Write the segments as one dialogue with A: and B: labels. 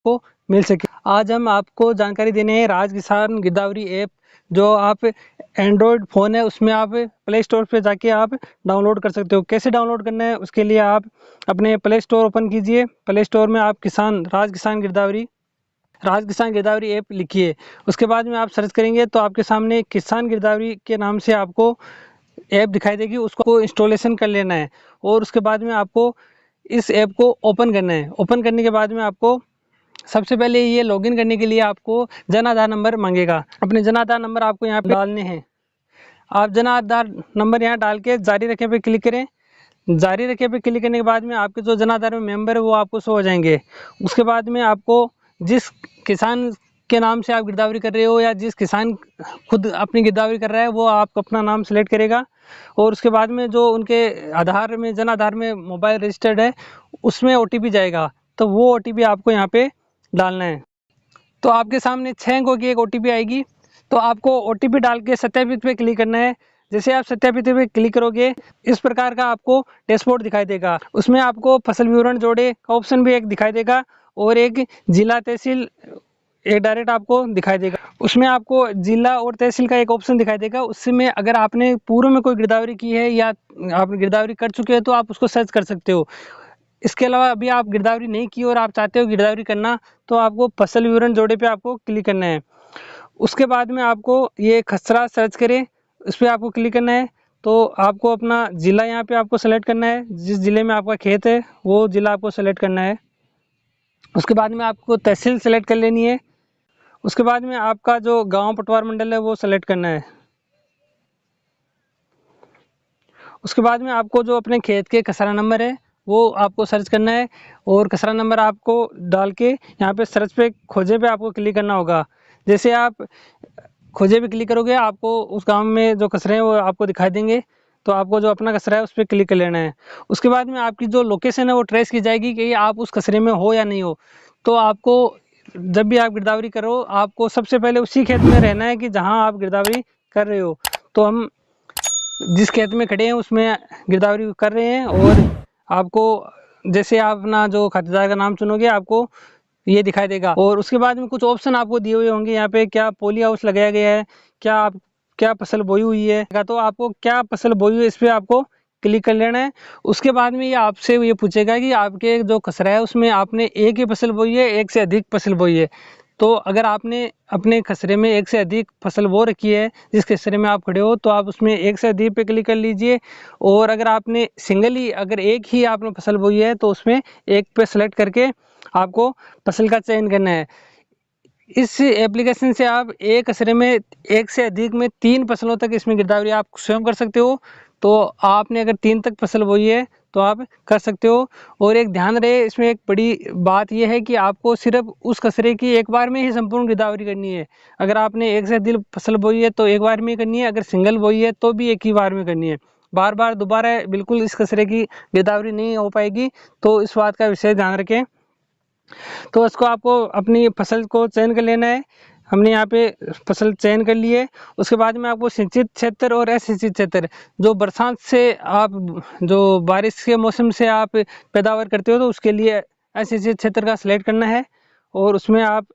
A: को मिल सके। आज हम आपको जानकारी देने हैं राज किसान गिरदावरी ऐप, जो आप एंड्रॉयड फ़ोन है उसमें आप प्ले स्टोर पे जाके आप डाउनलोड कर सकते हो। कैसे डाउनलोड करना है उसके लिए आप अपने प्ले स्टोर ओपन कीजिए। प्ले स्टोर में आप राज किसान गिरदावरी ऐप लिखिए। उसके बाद में आप सर्च करेंगे तो आपके सामने किसान गिरदावरी के नाम से आपको ऐप दिखाई देगी, उसको इंस्टॉलेशन कर लेना है। और उसके बाद में आपको इस ऐप को ओपन करना है। ओपन करने के बाद में आपको सबसे पहले ये लॉगिन करने के लिए आपको जन आधार नंबर मांगेगा। अपने जन आधार नंबर आपको यहाँ पे डालने हैं। आप जन आधार नंबर यहाँ डाल के जारी रखें पे क्लिक करें। जारी रखें पे क्लिक करने के बाद में आपके जो जन आधार में मेंबर है वो आपको शो हो जाएंगे। उसके बाद में आपको जिस किसान के नाम से आप गिरदावरी कर रहे हो या जिस किसान खुद अपनी गिरदावरी कर रहा है वो आप अपना नाम सेलेक्ट करेगा। और उसके बाद में जो उनके आधार में जन आधार में मोबाइल रजिस्टर्ड है उसमें OTP जाएगा, तो वो OTP आपको यहाँ पे डालना है। तो आपके सामने 6 अंकों की एक OTP आएगी, तो आपको OTP डाल के सत्यापित पे क्लिक करना है। जैसे आप सत्यापित पे क्लिक करोगे इस प्रकार का आपको डैशबोर्ड दिखाई देगा। उसमें आपको फसल विवरण जोड़े का ऑप्शन भी एक दिखाई देगा और एक जिला तहसील एक डायरेक्ट आपको दिखाई देगा। उसमें आपको जिला और तहसील का एक ऑप्शन दिखाई देगा। उसमें अगर आपने पूर्व में कोई गिरदावरी की है या आप गिरदावरी कर चुके हैं तो आप उसको सर्च कर सकते हो। इसके अलावा अभी आप गिरदावरी नहीं की और आप चाहते हो गिरदावरी करना, तो आपको फसल विवरण जोड़े पे आपको क्लिक करना है। उसके बाद में आपको ये खसरा सर्च करें उस पर आपको क्लिक करना है। तो आपको अपना ज़िला यहाँ पे आपको सेलेक्ट करना है, जिस ज़िले में आपका खेत है वो ज़िला आपको सेलेक्ट करना है। उसके बाद में आपको तहसील सेलेक्ट कर लेनी है। उसके बाद में आपका जो गांव पटवार मंडल है वो सेलेक्ट करना है। उसके बाद में आपको जो अपने खेत के खसरा नंबर है वो आपको सर्च करना है और खसरा नंबर आपको डाल के यहाँ पे सर्च पे खोजे पे आपको क्लिक करना होगा। जैसे आप खोजे पे क्लिक करोगे आपको उस गांव में जो खसरे हैं वो आपको दिखाई देंगे, तो आपको जो अपना खसरा है उस पर क्लिक कर लेना है। उसके बाद में आपकी जो लोकेशन है वो ट्रेस की जाएगी कि आप उस खसरे में हो या नहीं हो। तो आपको जब भी आप गिरदावरी करो आपको सबसे पहले उसी खेत में रहना है कि जहाँ आप गिरदावरी कर रहे हो। तो हम जिस खेत में खड़े हैं उसमें गिरदावरी कर रहे हैं और आपको जैसे आप अपना जो खातेदार का नाम चुनोगे आपको ये दिखाई देगा। और उसके बाद में कुछ ऑप्शन आपको दिए हुए होंगे यहाँ पे, क्या पॉली हाउस लगाया गया है, क्या फसल बोई हुई है, तो आपको क्या फसल बोई हुई है इस पर आपको क्लिक कर लेना है। उसके बाद में ये आपसे ये पूछेगा कि आपके जो खसरा है उसमें आपने एक ही फसल बोई है एक से अधिक फसल बोई है। तो अगर आपने अपने खसरे में एक से अधिक फसल बो रखी है जिस खसरे में आप खड़े हो तो आप उसमें एक से अधिक पे क्लिक कर लीजिए। और अगर आपने अगर एक ही आपने फसल बोई है तो उसमें एक पे सेलेक्ट करके आपको फसल का चयन करना है। इस एप्लीकेशन से आप एक खसरे में एक से अधिक में 3 फसलों तक इसमें गिरदावरी आप स्वयं कर सकते हो। तो आपने अगर 3 तक फसल बोई है तो आप कर सकते हो। और एक ध्यान रहे इसमें एक बड़ी बात यह है कि आपको सिर्फ उस खसरे की एक बार में ही संपूर्ण गिरदावरी करनी है। अगर आपने एक से अधिक फसल बोई है तो एक बार में ही करनी है, अगर सिंगल बोई है तो भी एक ही बार में करनी है। बार बार दोबारा बिल्कुल इस खसरे की गिरदावरी नहीं हो पाएगी, तो इस बात का विशेष ध्यान रखें। तो इसको आपको अपनी फसल को चयन कर लेना है। हमने यहाँ पे फसल चयन कर ली है। उसके बाद में आपको सिंचित क्षेत्र और असिंचित क्षेत्र, जो बरसात से आप जो बारिश के मौसम से आप पैदावार करते हो तो उसके लिए असिंचित क्षेत्र का सिलेक्ट करना है। और उसमें आप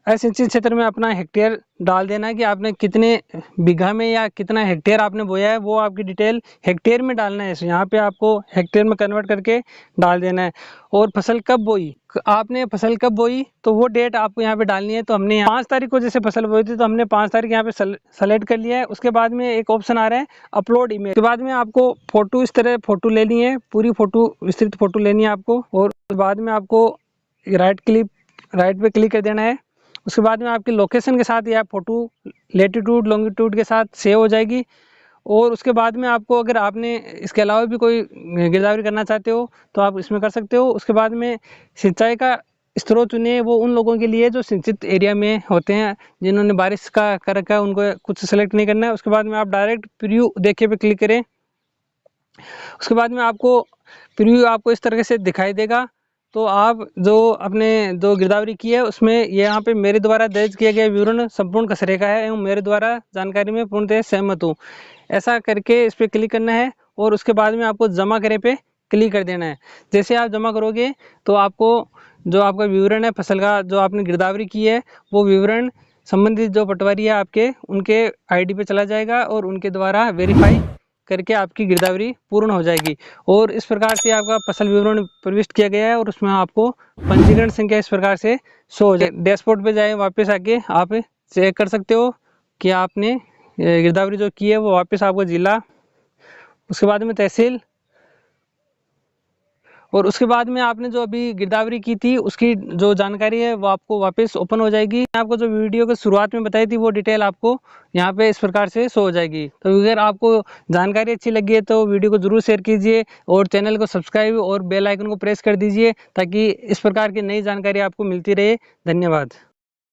A: असिंचित क्षेत्र में अपना हेक्टेयर डाल देना है कि आपने कितने बीघा में या कितना हेक्टेयर आपने बोया है, वो आपकी डिटेल हेक्टेयर में डालना है। यहाँ पे आपको हेक्टेयर में कन्वर्ट करके डाल देना है। और फसल कब बोई, आपने फसल कब बोई तो वो डेट आपको यहाँ पे डालनी है। तो हमने 5 तारीख को जैसे फसल बोई थी तो हमने 5 तारीख यहाँ पे सेलेक्ट कर लिया है। उसके बाद में एक ऑप्शन आ रहा है अपलोड इमेज। उसके बाद में आपको फोटो इस तरह फोटो लेनी है, पूरी फोटो विस्तृत फोटो लेनी है आपको। और उसके बाद में आपको राइट पे क्लिक कर देना है। उसके बाद में आपकी लोकेशन के साथ यह फ़ोटो लेटीट्यूड लॉन्गिट्यूड के साथ सेव हो जाएगी। और उसके बाद में आपको अगर आपने इसके अलावा भी कोई गिरदावरी करना चाहते हो तो आप इसमें कर सकते हो। उसके बाद में सिंचाई का स्रोत चुने, वो उन लोगों के लिए जो सिंचित एरिया में होते हैं, जिन्होंने बारिश का कर रखा है उनको कुछ सेलेक्ट नहीं करना है। उसके बाद में आप डायरेक्ट प्रीव्यू देखे पे क्लिक करें। उसके बाद में आपको प्रीव्यू आपको इस तरह से दिखाई देगा। तो आप जो अपने जो गिरदावरी की है उसमें यहाँ पे मेरे द्वारा दर्ज किया गया विवरण संपूर्ण खसरे का है एवं मेरे द्वारा जानकारी में पूर्णतः सहमत हूँ, ऐसा करके इस पर क्लिक करना है। और उसके बाद में आपको जमा करे पे क्लिक कर देना है। जैसे आप जमा करोगे तो आपको जो आपका विवरण है फसल का, जो आपने गिरदावरी की है, वो विवरण संबंधित जो पटवारी है आपके, उनके आईडी पे चला जाएगा और उनके द्वारा वेरीफाई करके आपकी गिरदावरी पूर्ण हो जाएगी। और इस प्रकार से आपका फसल विवरण प्रविष्ट किया गया है और उसमें आपको पंजीकरण संख्या इस प्रकार से शो हो जाए। डैशबोर्ड पे जाए, वापस आके आप चेक कर सकते हो कि आपने गिरदावरी जो की है वो वापस आपको जिला, उसके बाद में तहसील, और उसके बाद में आपने जो अभी गिरदावरी की थी उसकी जो जानकारी है वो आपको वापस ओपन हो जाएगी। आपको जो वीडियो के शुरुआत में बताई थी वो डिटेल आपको यहाँ पे इस प्रकार से शो हो जाएगी। तो अगर आपको जानकारी अच्छी लगी है तो वीडियो को जरूर शेयर कीजिए और चैनल को सब्सक्राइब और बेल आइकन को प्रेस कर दीजिए ताकि इस प्रकार की नई जानकारी आपको मिलती रहे। धन्यवाद।